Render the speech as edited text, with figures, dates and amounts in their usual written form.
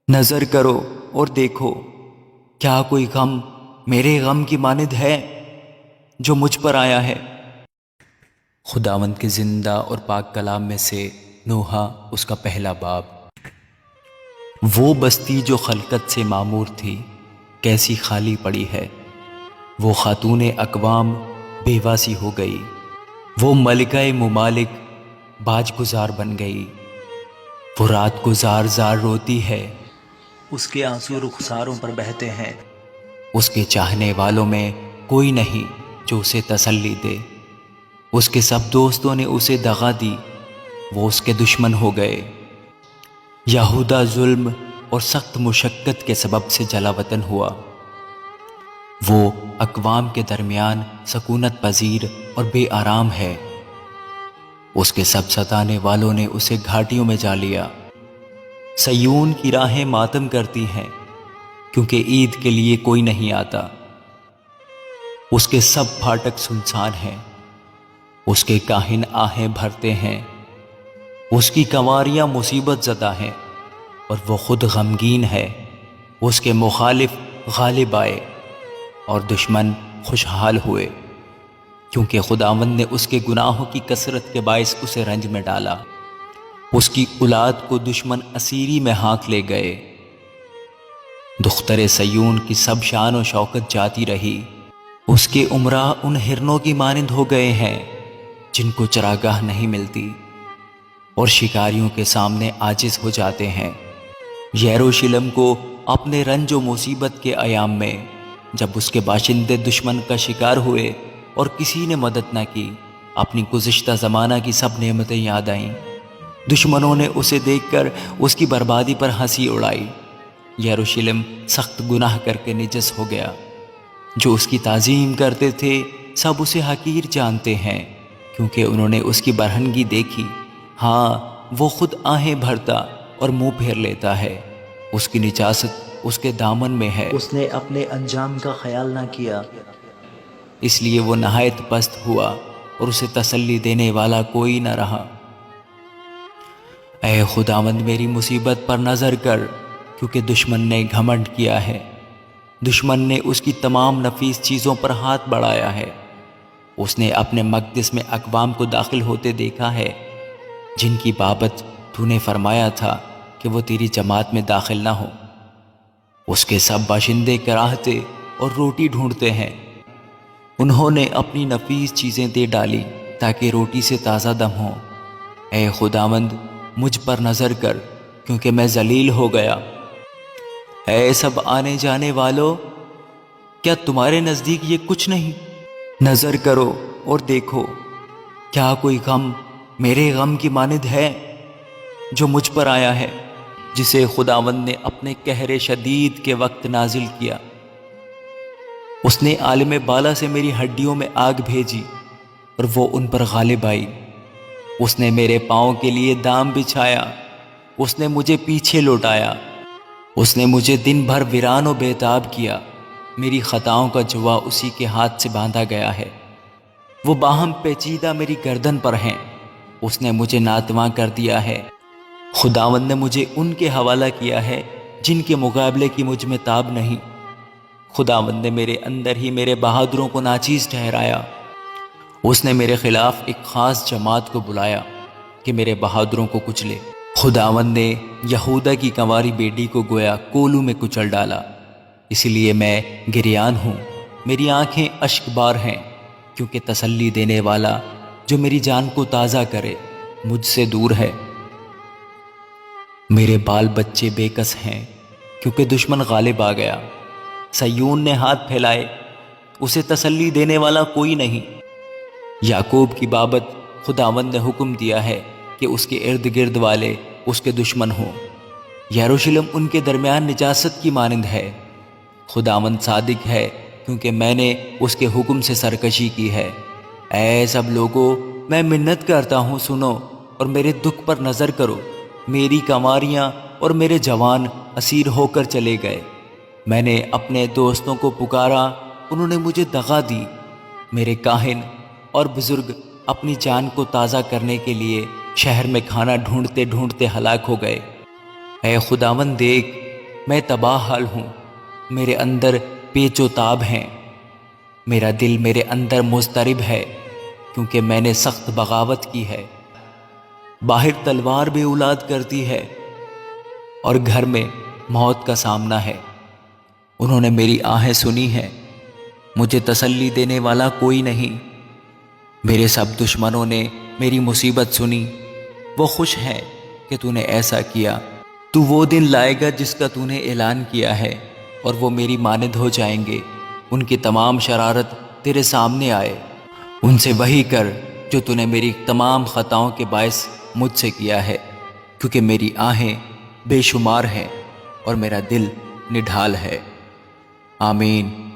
نظر کرو اور دیکھو، کیا کوئی غم میرے غم کی مانند ہے جو مجھ پر آیا ہے۔ خداوند کے زندہ اور پاک کلام میں سے نوحہ، اس کا پہلا باب۔ وہ بستی جو خلقت سے معمور تھی کیسی خالی پڑی ہے، وہ خاتون اقوام بیوہ سی ہو گئی، وہ ملکہ ممالک باج گزار بن گئی، وہ رات کو زار زار روتی ہے، اس کے آنسو رخساروں پر بہتے ہیں، اس کے چاہنے والوں میں کوئی نہیں جو اسے تسلی دے، اس کے سب دوستوں نے اسے دغا دی، وہ اس کے دشمن ہو گئے۔ یہودا ظلم اور سخت مشقت کے سبب سے جلا وطن ہوا، وہ اقوام کے درمیان سکونت پذیر اور بے آرام ہے، اس کے سب ستانے والوں نے اسے گھاٹیوں میں جا لیا۔ سیون کی راہیں ماتم کرتی ہیں کیونکہ عید کے لیے کوئی نہیں آتا، اس کے سب پھاٹک سنسان ہیں، اس کے کاہن آہیں بھرتے ہیں، اس کی کنواریاں مصیبت زدہ ہیں اور وہ خود غمگین ہے، اس کے مخالف غالب آئے اور دشمن خوشحال ہوئے، کیونکہ خداوند نے اس کے گناہوں کی کثرت کے باعث اسے رنج میں ڈالا، اس کی اولاد کو دشمن اسیری میں ہانک لے گئے۔ دختر سیون کی سب شان و شوکت جاتی رہی، اس کے امراء ان ہرنوں کی مانند ہو گئے ہیں جن کو چراگاہ نہیں ملتی اور شکاریوں کے سامنے عاجز ہو جاتے ہیں۔ یروشلم کو اپنے رنج و مصیبت کے ایام میں، جب اس کے باشندے دشمن کا شکار ہوئے اور کسی نے مدد نہ کی، اپنی گزشتہ زمانہ کی سب نعمتیں یاد آئیں، دشمنوں نے اسے دیکھ کر اس کی بربادی پر ہنسی اڑائی۔ یروشلم سخت گناہ کر کے نجس ہو گیا، جو اس کی تعظیم کرتے تھے سب اسے حقیر جانتے ہیں، کیونکہ انہوں نے اس کی برہنگی دیکھی۔ ہاں، وہ خود آہیں بھرتا اور منہ پھیر لیتا ہے، اس کی نجاست اس کے دامن میں ہے، اس نے اپنے انجام کا خیال نہ کیا، اس لیے وہ نہایت پست ہوا اور اسے تسلی دینے والا کوئی نہ رہا۔ اے خداوند، میری مصیبت پر نظر کر، کیونکہ دشمن نے گھمنڈ کیا ہے، دشمن نے اس کی تمام نفیس چیزوں پر ہاتھ بڑھایا ہے، اس نے اپنے مقدس میں اقوام کو داخل ہوتے دیکھا ہے جن کی بابت تو نے فرمایا تھا کہ وہ تیری جماعت میں داخل نہ ہو۔ اس کے سب باشندے کراہتے اور روٹی ڈھونڈتے ہیں، انہوں نے اپنی نفیس چیزیں دے ڈالی تاکہ روٹی سے تازہ دم ہو۔ اے خداوند، مجھ پر نظر کر، کیونکہ میں ذلیل ہو گیا۔ اے سب آنے جانے والو، کیا تمہارے نزدیک یہ کچھ نہیں؟ نظر کرو اور دیکھو، کیا کوئی غم میرے غم کی مانند ہے جو مجھ پر آیا ہے، جسے خداوند نے اپنے قہر شدید کے وقت نازل کیا۔ اس نے عالم بالا سے میری ہڈیوں میں آگ بھیجی اور وہ ان پر غالب آئی۔ اس نے میرے پاؤں کے لیے دام بچھایا، اس نے مجھے پیچھے لوٹایا، اس نے مجھے دن بھر ویران و بیتاب کیا، میری خطاؤں کا جوا اسی کے ہاتھ سے باندھا گیا ہے، وہ باہم پیچیدہ میری گردن پر ہیں، اس نے مجھے ناتواں کر دیا ہے۔ خداوند نے مجھے ان کے حوالہ کیا ہے جن کے مقابلے کی مجھ میں تاب نہیں۔ خداوند نے میرے اندر ہی میرے بہادروں کو ناچیز ٹھہرایا، اس نے میرے خلاف ایک خاص جماعت کو بلایا کہ میرے بہادروں کو کچلے۔ خداوند نے یہودا کی کنواری بیٹی کو گویا کولو میں کچل ڈالا، اس لیے میں گریان ہوں، میری آنکھیں اشک بار ہیں، کیونکہ تسلی دینے والا جو میری جان کو تازہ کرے مجھ سے دور ہے۔ میرے بال بچے بے کس ہیں، کیونکہ دشمن غالب آ گیا۔ سیون نے ہاتھ پھیلائے، اسے تسلی دینے والا کوئی نہیں۔ یعقوب کی بابت خداوند نے حکم دیا ہے کہ اس کے ارد گرد والے اس کے دشمن ہوں۔ یروشلم ان کے درمیان نجاست کی مانند ہے۔ خداوند صادق ہے، کیونکہ میں نے اس کے حکم سے سرکشی کی ہے۔ اے سب لوگوں، میں منت کرتا ہوں، سنو اور میرے دکھ پر نظر کرو۔ میری کنواریاں اور میرے جوان اسیر ہو کر چلے گئے، میں نے اپنے دوستوں کو پکارا، انہوں نے مجھے دغا دی۔ میرے کاہن اور بزرگ اپنی جان کو تازہ کرنے کے لیے شہر میں کھانا ڈھونڈتے ڈھونڈتے ہلاک ہو گئے۔ اے خداوند دیکھ، میں تباہ حال ہوں، میرے اندر پیچ و تاب ہیں، میرا دل میرے اندر مضطرب ہے کیونکہ میں نے سخت بغاوت کی ہے۔ باہر تلوار بے اولاد کرتی ہے اور گھر میں موت کا سامنا ہے۔ انہوں نے میری آہیں سنی ہیں، مجھے تسلی دینے والا کوئی نہیں۔ میرے سب دشمنوں نے میری مصیبت سنی، وہ خوش ہیں کہ تو نے ایسا کیا۔ تو وہ دن لائے گا جس کا تو نے اعلان کیا ہے، اور وہ میری مانند ہو جائیں گے۔ ان کی تمام شرارت تیرے سامنے آئے، ان سے وہی کر جو تو نے میری تمام خطاؤں کے باعث مجھ سے کیا ہے، کیونکہ میری آہیں بے شمار ہیں اور میرا دل نڈھال ہے۔ آمین۔